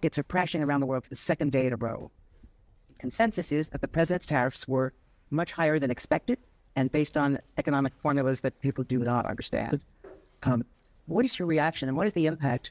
markets are crashing around the world for the second day in a row. Consensus is that the president's tariffs were much higher than expected and based on economic formulas that people do not understand. What is your reaction and what is the impact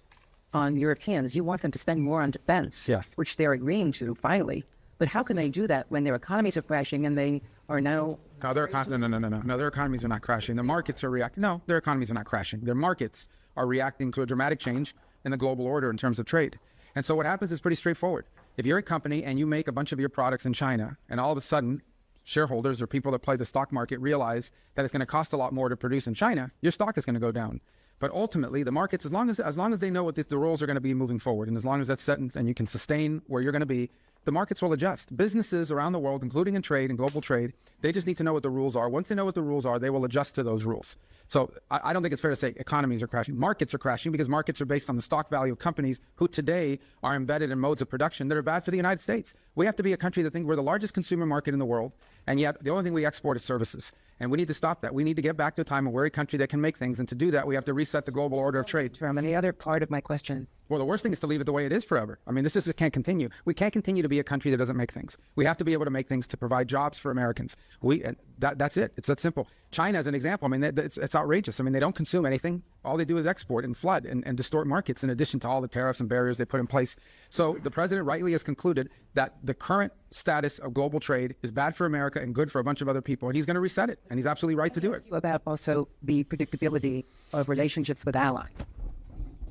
on Europeans? You want them to spend more on defense, yes, which they're agreeing to finally. But how can they do that when their economies are crashing and they are now... No, their economies are not crashing. Their markets are reacting. No, their economies are not crashing. Their markets are reacting to a dramatic change in the global order in terms of trade. And so what happens is pretty straightforward. If you're a company and you make a bunch of your products in China, and all of a sudden shareholders or people that play the stock market realize that it's going to cost a lot more to produce in China, your stock is going to go down. But ultimately, the markets, as long as they know what the rules are going to be moving forward, and as long as that's set and you can sustain where you're going to be, the markets will adjust. Businesses around the world, including in trade and global trade, they just need to know what the rules are. Once they know what the rules are, they will adjust to those rules. So I don't think it's fair to say economies are crashing. Markets are crashing because markets are based on the stock value of companies who today are embedded in modes of production that are bad for the United States. We have to be a country that thinks we're the largest consumer market in the world, and yet the only thing we export is services. And we need to stop that. We need to get back to a time where we're a country that can make things. And to do that, we have to reset the global order of trade. And the other part of my question. Well, the worst thing is to leave it the way it is forever. I mean, this can't continue. We can't continue to be a country that doesn't make things. We have to be able to make things to provide jobs for Americans. That's it. It's that simple. China, as an example, I mean, it's outrageous. I mean, they don't consume anything. All they do is export and flood and distort markets in addition to all the tariffs and barriers they put in place. So the president rightly has concluded that the current status of global trade is bad for America and good for a bunch of other people, and he's going to reset it, and he's absolutely right to do it. About also the predictability of relationships with allies.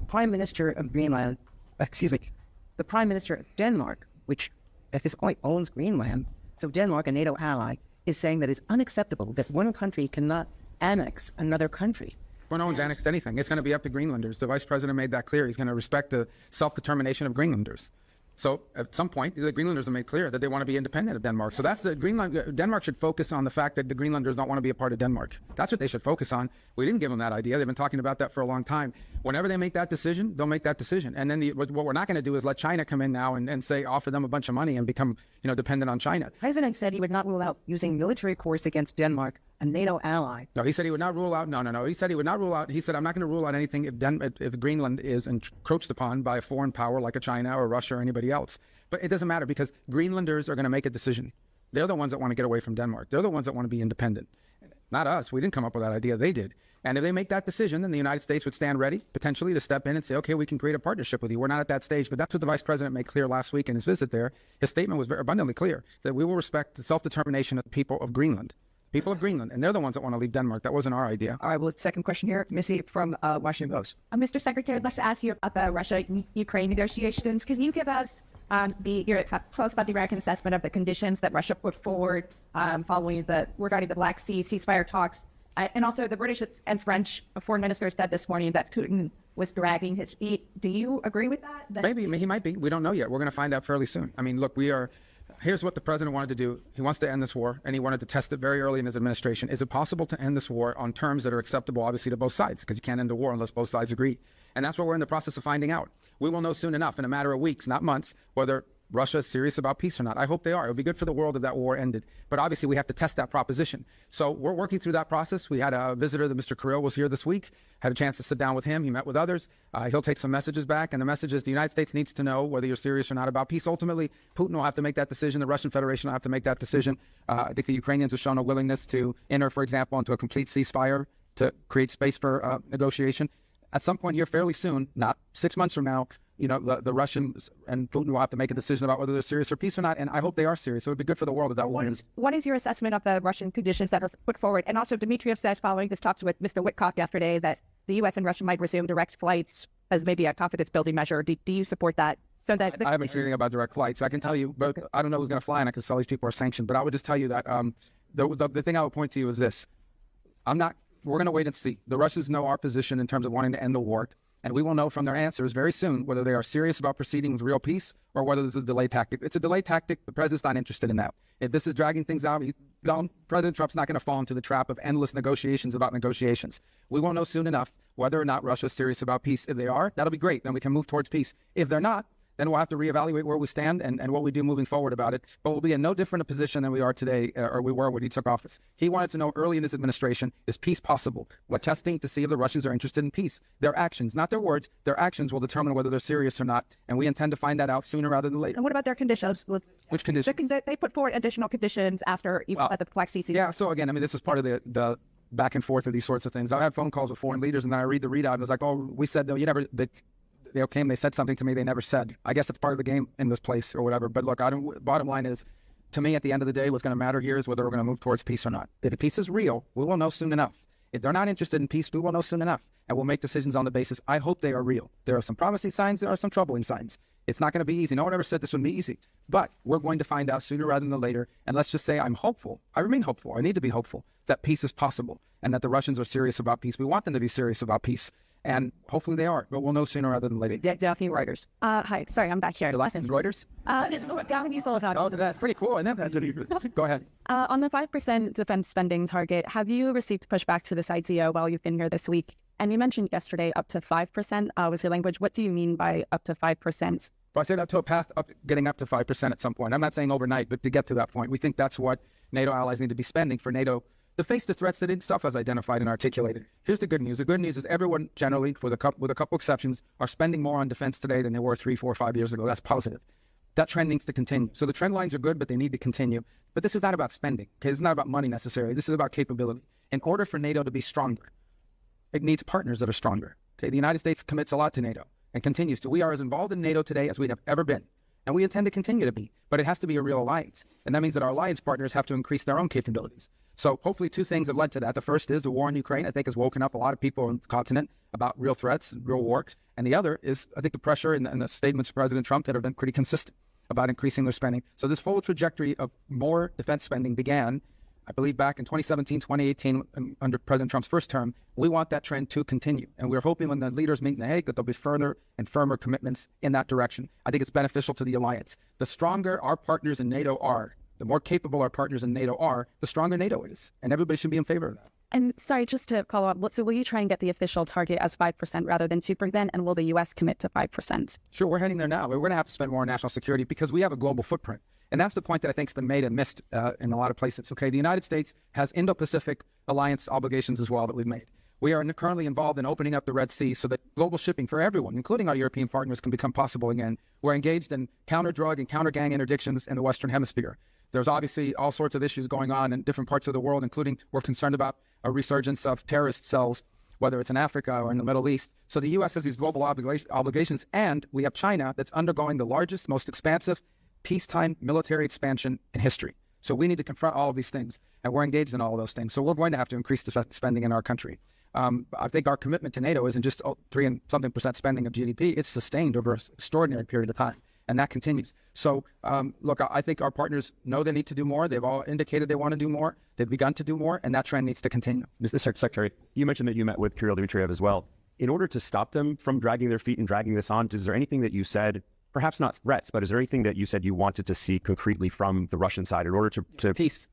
Prime Minister of Greenland, the Prime Minister of Denmark, which at this point owns Greenland, so Denmark, a NATO ally, is saying that it's unacceptable that one country cannot annex another country. Well, no one's annexed anything. It's going to be up to Greenlanders. The Vice President made that clear. He's going to respect the self-determination of Greenlanders. So at some point, the Greenlanders have made clear that they want to be independent of Denmark. So that's Denmark should focus on the fact that the Greenlanders don't want to be a part of Denmark. That's what they should focus on. We didn't give them that idea. They've been talking about that for a long time. Whenever they make that decision, they'll make that decision. And then what we're not going to do is let China come in now and say, offer them a bunch of money and become, dependent on China. The president said he would not rule out using military force against Denmark, a NATO ally. No, he said he would not rule out. No. He said he would not rule out. He said, I'm not going to rule out anything if Greenland is encroached upon by a foreign power like a China or Russia or anybody else. But it doesn't matter because Greenlanders are going to make a decision. They're the ones that want to get away from Denmark. They're the ones that want to be independent. Not us. We didn't come up with that idea. They did. And if they make that decision, then the United States would stand ready, potentially, to step in and say, okay, we can create a partnership with you. We're not at that stage. But that's what the Vice President made clear last week in his visit there. His statement was very abundantly clear, that we will respect the self-determination of the people of Greenland. People of Greenland, and they're the ones that want to leave Denmark. That wasn't our idea. All right, well, second question here, Missy from Washington Post. Mr. Secretary, let's ask you about the Russia-Ukraine negotiations. Can you give us your close about the American assessment of the conditions that Russia put forward regarding the Black Sea ceasefire talks? And also the British and French foreign ministers said this morning that Putin was dragging his feet. Do you agree with that? Maybe, he might be. We don't know yet. We're going to find out fairly soon. I mean, look, here's what the president wanted to do. He wants to end this war, and he wanted to test it very early in his administration. Is it possible to end this war on terms that are acceptable, obviously, to both sides? Because you can't end a war unless both sides agree. And that's what we're in the process of finding out. We will know soon enough, in a matter of weeks, not months, whether Russia is serious about peace or not. I hope they are. It would be good for the world if that war ended. But obviously, we have to test that proposition. So we're working through that process. We had a visitor, Mr. Kirill, was here this week. Had a chance to sit down with him. He met with others. He'll take some messages back. And the message is the United States needs to know whether you're serious or not about peace. Ultimately, Putin will have to make that decision. The Russian Federation will have to make that decision. I think the Ukrainians have shown a willingness to enter, for example, into a complete ceasefire to create space for negotiation. At some point here fairly soon, not 6 months from now, the Russians and Putin will have to make a decision about whether they're serious for peace or not. And I hope they are serious. So it would be good for the world if that was. What is your assessment of the Russian conditions that are put forward? And also, Dmitriev said following his talks with Mr. Witkoff yesterday that the U.S. and Russia might resume direct flights as maybe a confidence-building measure. Do you support that? So that I haven't heard anything about direct flights. I can tell you, but I don't know who's going to fly, and I can tell these people are sanctioned. But I would just tell you that the thing I would point to you is this. We're going to wait and see. The Russians know our position in terms of wanting to end the war. And we will know from their answers very soon whether they are serious about proceeding with real peace or whether this is a delay tactic. It's a delay tactic. The president's not interested in that. If this is dragging things out, President Trump's not going to fall into the trap of endless negotiations about negotiations. We won't know soon enough whether or not Russia is serious about peace. If they are, that'll be great. Then we can move towards peace. If they're not, then we'll have to reevaluate where we stand and what we do moving forward about it. But we'll be in no different a position than we are today, or we were when he took office. He wanted to know early in his administration, is peace possible? We're testing to see if the Russians are interested in peace. Their actions, not their words, their actions will determine whether they're serious or not. And we intend to find that out sooner rather than later. And what about their conditions? Which conditions? They put forward additional conditions after at the Black Sea. Yeah, so again, I mean, this is part of the back and forth of these sorts of things. I had phone calls with foreign leaders, and then I read the readout, and it's like, oh, we said, no, you never, they came, they said something to me they never said. I guess it's part of the game in this place or whatever. But look, bottom line is, to me, at the end of the day, what's going to matter here is whether we're going to move towards peace or not. If the peace is real, we will know soon enough. If they're not interested in peace, we will know soon enough. And we'll make decisions on the basis, I hope they are real. There are some promising signs, there are some troubling signs. It's not going to be easy. No one ever said this would be easy. But we're going to find out sooner rather than later. And let's just say I'm hopeful. I remain hopeful. I need to be hopeful that peace is possible and that the Russians are serious about peace. We want them to be serious about peace. And hopefully they are. But we'll know sooner rather than later. Daphne Reuters. Hi. Sorry, I'm back here. Your last name's Reuters? Oh, that's pretty cool. Go ahead. On the 5% defense spending target, have you received pushback to this idea while you've been here this week? And you mentioned yesterday up to 5% was your language. What do you mean by up to 5%? Well, I said up to a path up, getting up to 5% at some point. I'm not saying overnight, but to get to that point. We think that's what NATO allies need to be spending for NATO to face the threats that itself has identified and articulated. Here's the good news. The good news is everyone generally, with a couple exceptions, are spending more on defense today than they were 3, 4, 5 years ago. That's positive. That trend needs to continue. So the trend lines are good, but they need to continue. But this is not about spending, okay? It's not about money necessarily. This is about capability. In order for NATO to be stronger, it needs partners that are stronger. Okay, the United States commits a lot to NATO and continues to. We are as involved in NATO today as we have ever been, and we intend to continue to be. But it has to be a real alliance, and that means that our alliance partners have to increase their own capabilities. So hopefully 2 things have led to that. The first is the war in Ukraine, I think, has woken up a lot of people on the continent about real threats and real wars. And the other is, I think, the pressure and the statements of President Trump that have been pretty consistent about increasing their spending. So this whole trajectory of more defense spending began, I believe, back in 2017, 2018, under President Trump's first term. We want that trend to continue. And we're hoping when the leaders meet in The Hague that there'll be further and firmer commitments in that direction. I think it's beneficial to the alliance. The stronger our partners in NATO are, the more capable our partners in NATO are, the stronger NATO is. And everybody should be in favor of that. And sorry, just to follow up, so will you try and get the official target as 5% rather than 2%? And will the U.S. commit to 5%? Sure, we're heading there now. We're going to have to spend more on national security because we have a global footprint. And that's the point that I think has been made and missed in a lot of places. Okay, the United States has Indo-Pacific alliance obligations as well that we've made. We are currently involved in opening up the Red Sea so that global shipping for everyone, including our European partners, can become possible again. We're engaged in counter-drug and counter-gang interdictions in the Western Hemisphere. There's obviously all sorts of issues going on in different parts of the world, including we're concerned about a resurgence of terrorist cells, whether it's in Africa or in the Middle East. So the U.S. has these global obligations, and we have China that's undergoing the largest, most expansive peacetime military expansion in history. So we need to confront all of these things, and we're engaged in all of those things. So we're going to have to increase the spending in our country. I think our commitment to NATO isn't just 3 and something % spending of GDP. It's sustained over an extraordinary period of time, and that continues. So look, I think our partners know they need to do more. They've all indicated they want to do more. They've begun to do more, and that trend needs to continue. Mr. Secretary, you mentioned that you met with Kirill Dmitriev as well. In order to stop them from dragging their feet and dragging this on, is there anything that you said, perhaps not threats, but is there anything that you said you wanted to see concretely from the Russian side in order to peace?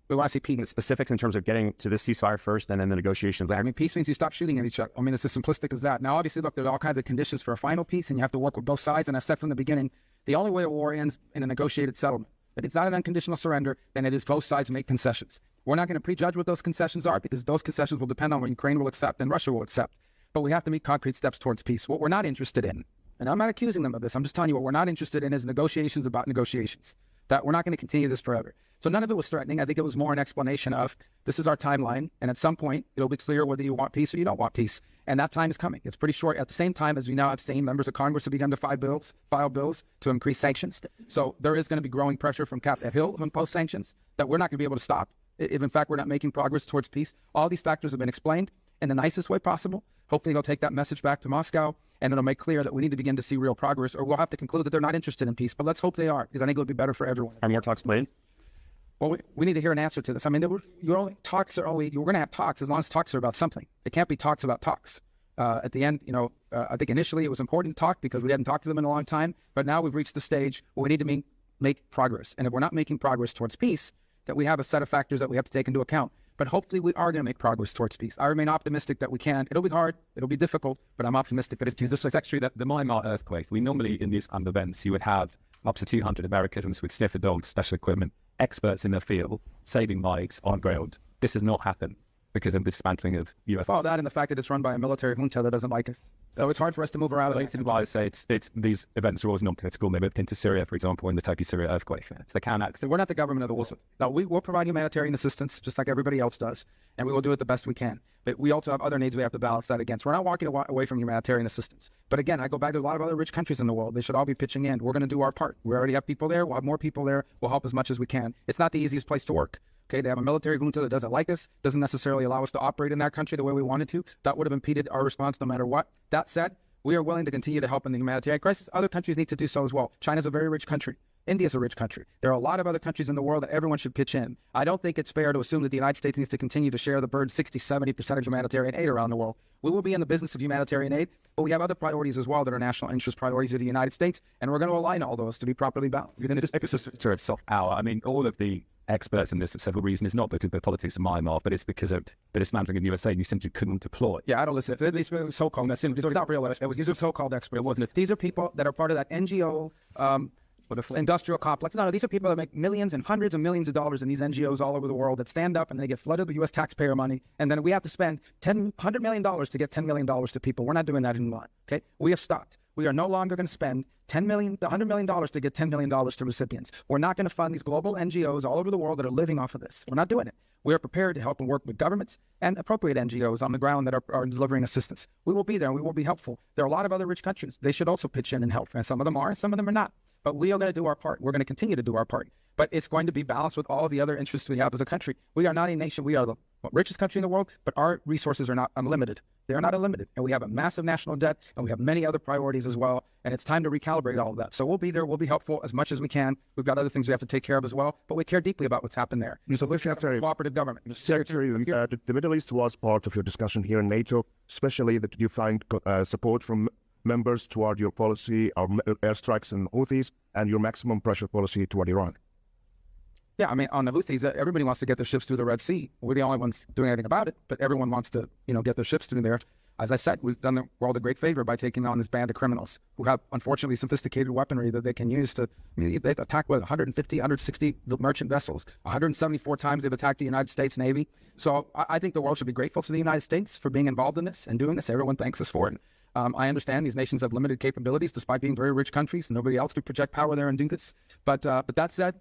We want to see peace. Specifics in terms of getting to this ceasefire first and then the negotiations. I mean, peace means you stop shooting at each other. I mean, it's as simplistic as that. Now, obviously, look, there are all kinds of conditions for a final peace, and you have to work with both sides. And I said from the beginning, the only way a war ends in a negotiated settlement. If it's not an unconditional surrender, then it is both sides make concessions. We're not going to prejudge what those concessions are because those concessions will depend on what Ukraine will accept and Russia will accept. But we have to make concrete steps towards peace. What we're not interested in, and I'm not accusing them of this, I'm just telling you what we're not interested in is negotiations about negotiations. That we're not going to continue this forever. So none of it was threatening. I think it was more an explanation of this is our timeline, and at some point it'll be clear whether you want peace or you don't want peace. And that time is coming. It's pretty short. At the same time, as we now have seen, members of Congress have begun to file bills to increase sanctions. So there is going to be growing pressure from Capitol Hill to impose sanctions that we're not going to be able to stop if in fact we're not making progress towards peace. All these factors have been explained in the nicest way possible. Hopefully they'll take that message back to Moscow, and it'll make clear that we need to begin to see real progress, or we'll have to conclude that they're not interested in peace. But let's hope they are, because I think it'll be better for everyone. Are more talks planned? Well, we need to hear an answer to this. I mean, we're going to have talks as long as talks are about something. It can't be talks about talks. At the end, I think initially it was important to talk because we hadn't talked to them in a long time. But now we've reached the stage where we need to make progress. And if we're not making progress towards peace, that we have a set of factors that we have to take into account. But hopefully we are going to make progress towards peace. I remain optimistic that we can. It'll be hard. It'll be difficult, but I'm optimistic that It's actually that the Myanmar earthquake, we normally in these kind of events, you would have up to 200 Americans with sniffer dogs, special equipment, experts in their field, saving lives on ground. This has not happened because of the dismantling of US. all that and the fact that it's run by a military junta that doesn't like us. So it's hard for us to move around. Why I say it's these events are always non-political. They moved into Syria, for example, in the Turkey-Syria earthquake. It's the Kanak. So we're not the government of the world. No, we will provide humanitarian assistance just like everybody else does, and we will do it the best we can. But we also have other needs we have to balance that against. We're not walking away from humanitarian assistance. But again, I go back to a lot of other rich countries in the world. They should all be pitching in. We're going to do our part. We already have people there. We'll have more people there. We'll help as much as we can. It's not the easiest place to work. Okay, they have a military junta that doesn't like us, doesn't necessarily allow us to operate in that country the way we wanted to. That would have impeded our response no matter what. That said, we are willing to continue to help in the humanitarian crisis. Other countries need to do so as well. China's a very rich country. India's a rich country. There are a lot of other countries in the world that everyone should pitch in. I don't think it's fair to assume that the United States needs to continue to share the burden 60, 70% of humanitarian aid around the world. We will be in the business of humanitarian aid, but we have other priorities as well that are national interest priorities of the United States, and we're going to align all those to be properly balanced. You're going to just to itself out. I mean, all of the experts in this for several reasons. It's not because of the politics of Myanmar, but it's because of the dismantling of the USA and you simply couldn't deploy. Yeah, I don't listen. These so-called, these are not real experts. These are so-called experts. These are people that are part of that NGO industrial complex. No, these are people that make millions and hundreds of millions of dollars in these NGOs all over the world that stand up and they get flooded with U.S. taxpayer money. And then we have to spend $100 million to get $10 million to people. We're not doing that anymore. Okay, we have stopped. We are no longer going to spend $100 million to get $10 million to recipients. We're not going to fund these global NGOs all over the world that are living off of this. We're not doing it. We are prepared to help and work with governments and appropriate NGOs on the ground that are delivering assistance. We will be there and we will be helpful. There are a lot of other rich countries. They should also pitch in and help. And some of them are and some of them are not. But we are going to do our part. We're going to continue to do our part. But it's going to be balanced with all of the other interests we have as a country. We are not a nation. We are the richest country in the world, but our resources are not unlimited. They are not unlimited. And we have a massive national debt, and we have many other priorities as well. And it's time to recalibrate all of that. So we'll be there. We'll be helpful as much as we can. We've got other things we have to take care of as well, but we care deeply about what's happened there. So we have a cooperative government. Secretary, the Middle East was part of your discussion here in NATO, especially that you find support from members toward your policy or airstrikes and Houthis and your maximum pressure policy toward Iran. Yeah, I mean, on the Houthis, everybody wants to get their ships through the Red Sea. We're the only ones doing anything about it, but everyone wants to, get their ships through there. As I said, we've done the world a great favor by taking on this band of criminals who have, unfortunately, sophisticated weaponry that they can use to, they've attacked, 150, 160 merchant vessels. 174 times they've attacked the United States Navy. So I think the world should be grateful to the United States for being involved in this and doing this. Everyone thanks us for it. I understand these nations have limited capabilities despite being very rich countries. Nobody else could project power there and do this. But that said,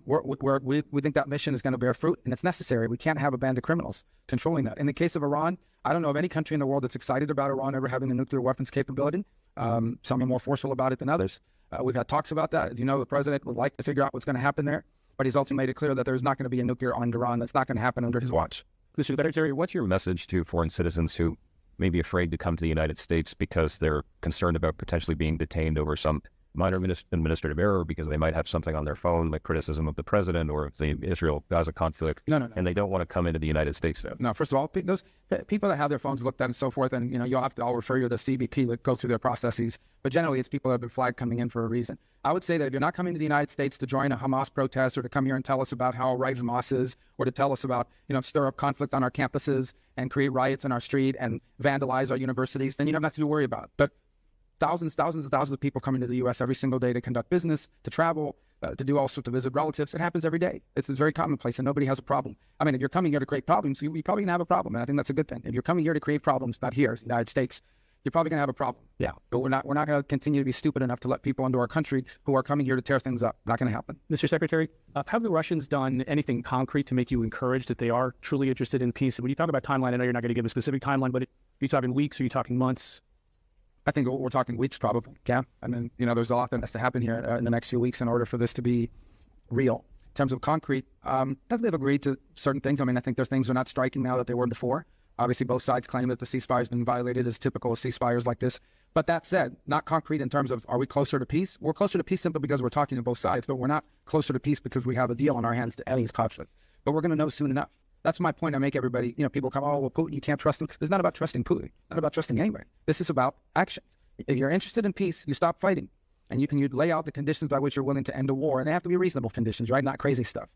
we think that mission is going to bear fruit, and it's necessary. We can't have a band of criminals controlling that. In the case of Iran, I don't know of any country in the world that's excited about Iran ever having a nuclear weapons capability. Some are more forceful about it than others. We've had talks about that. As you know, the president would like to figure out what's going to happen there, but he's also made it clear that there's not going to be a nuclear on Iran. That's not going to happen under his watch. Mr. Secretary, what's your message to foreign citizens who may be afraid to come to the United States because they're concerned about potentially being detained over some minor administrative error because they might have something on their phone like criticism of the president or the Israel-Gaza conflict, No. and they don't want to come into the United States? No, first of all, those people that have their phones looked at and so forth, and I'll refer you to the CBP that goes through their processes, but generally it's people that have been flagged coming in for a reason. I would say that if you're not coming to the United States to join a Hamas protest or to come here and tell us about how right Hamas is, or to tell us about, stir up conflict on our campuses and create riots in our street and vandalize our universities, then you have nothing to worry about. But thousands of people coming to the U.S. every single day to conduct business, to travel, to do all sorts of visit relatives. It happens every day. It's very commonplace, and nobody has a problem. I mean, if you're coming here to create problems, you're probably going to have a problem, and I think that's a good thing. If you're coming here to create problems, not here, in the United States, you're probably going to have a problem. Yeah, but we're not going to continue to be stupid enough to let people into our country who are coming here to tear things up. Not going to happen. Mr. Secretary, have the Russians done anything concrete to make you encouraged that they are truly interested in peace? When you talk about timeline, I know you're not going to give a specific timeline, but are you talking weeks or are you talking months? I think we're talking weeks probably, yeah. I mean, there's a lot that has to happen here in the next few weeks in order for this to be real. In terms of concrete, they've agreed to certain things. I mean, I think there's things they're not striking now that they were before. Obviously, both sides claim that the ceasefire has been violated, as typical of ceasefires like this. But that said, not concrete in terms of are we closer to peace? We're closer to peace simply because we're talking to both sides, but we're not closer to peace because we have a deal on our hands to end these conflicts. But we're going to know soon enough. That's my point. I make everybody, people come, oh, well, Putin, you can't trust him. It's not about trusting Putin. Not about trusting anybody. This is about actions. If you're interested in peace, you stop fighting. And you lay out the conditions by which you're willing to end a war. And they have to be reasonable conditions, right? Not crazy stuff.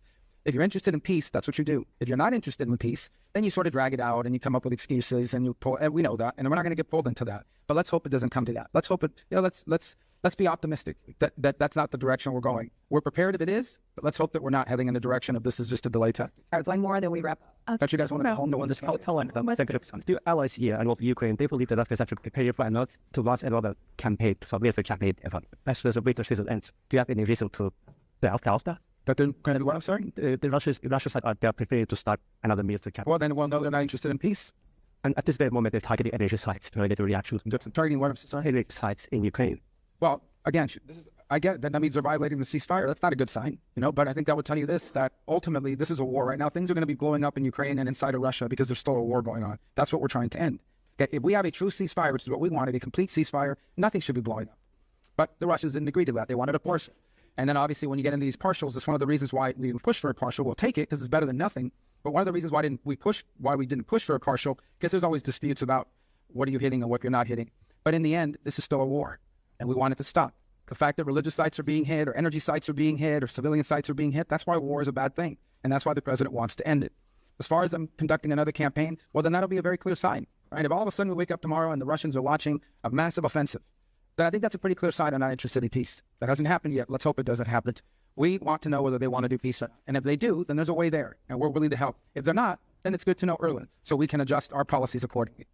If you're interested in peace, that's what you do. If you're not interested in peace, then you sort of drag it out and you come up with excuses and you pull, and we know that, and we're not going to get pulled into that. But let's hope it doesn't come to that. Let's hope it, let's be optimistic that that's not the direction we're going. We're prepared if it is, but let's hope that we're not heading in the direction of this is just a delay tactic. It's like more than we wrap up. Don't you guys want to home the ones that Tell them, still allies here and of Ukraine, they believe that Russia is actually preparing for not to launch another campaign, to submit the campaign effort. As the winter season ends, do you have any reason to doubt that? that they're going to do what I'm saying? The Russia side are preparing to start another military campaign. Well, then we'll know they're not interested in peace. And at this very moment, they're targeting energy sites related to reaction to Targeting what I'm saying? energy sites in Ukraine. Well, again, I get that means they're violating the ceasefire. That's not a good sign, but I think that would tell you this, that ultimately this is a war right now. Things are going to be blowing up in Ukraine and inside of Russia because there's still a war going on. That's what we're trying to end. Okay, if we have a true ceasefire, which is what we wanted, a complete ceasefire, nothing should be blowing up. But the Russians didn't agree to that. They wanted a partial. And then obviously when you get into these partials, it's one of the reasons why we push for a partial. We'll take it because it's better than nothing. But one of the reasons why we didn't push for a partial, because there's always disputes about what are you hitting and what you're not hitting. But in the end, this is still a war, and we want it to stop. The fact that religious sites are being hit, or energy sites are being hit, or civilian sites are being hit, that's why war is a bad thing. And that's why the president wants to end it. As far as them conducting another campaign, well, then that'll be a very clear sign. Right? If all of a sudden we wake up tomorrow and the Russians are launching a massive offensive, then I think that's a pretty clear sign they're not interested in peace. That hasn't happened yet. Let's hope it doesn't happen. We want to know whether they want to do peace or not. And if they do, then there's a way there, and we're willing to help. If they're not, then it's good to know early so we can adjust our policies accordingly.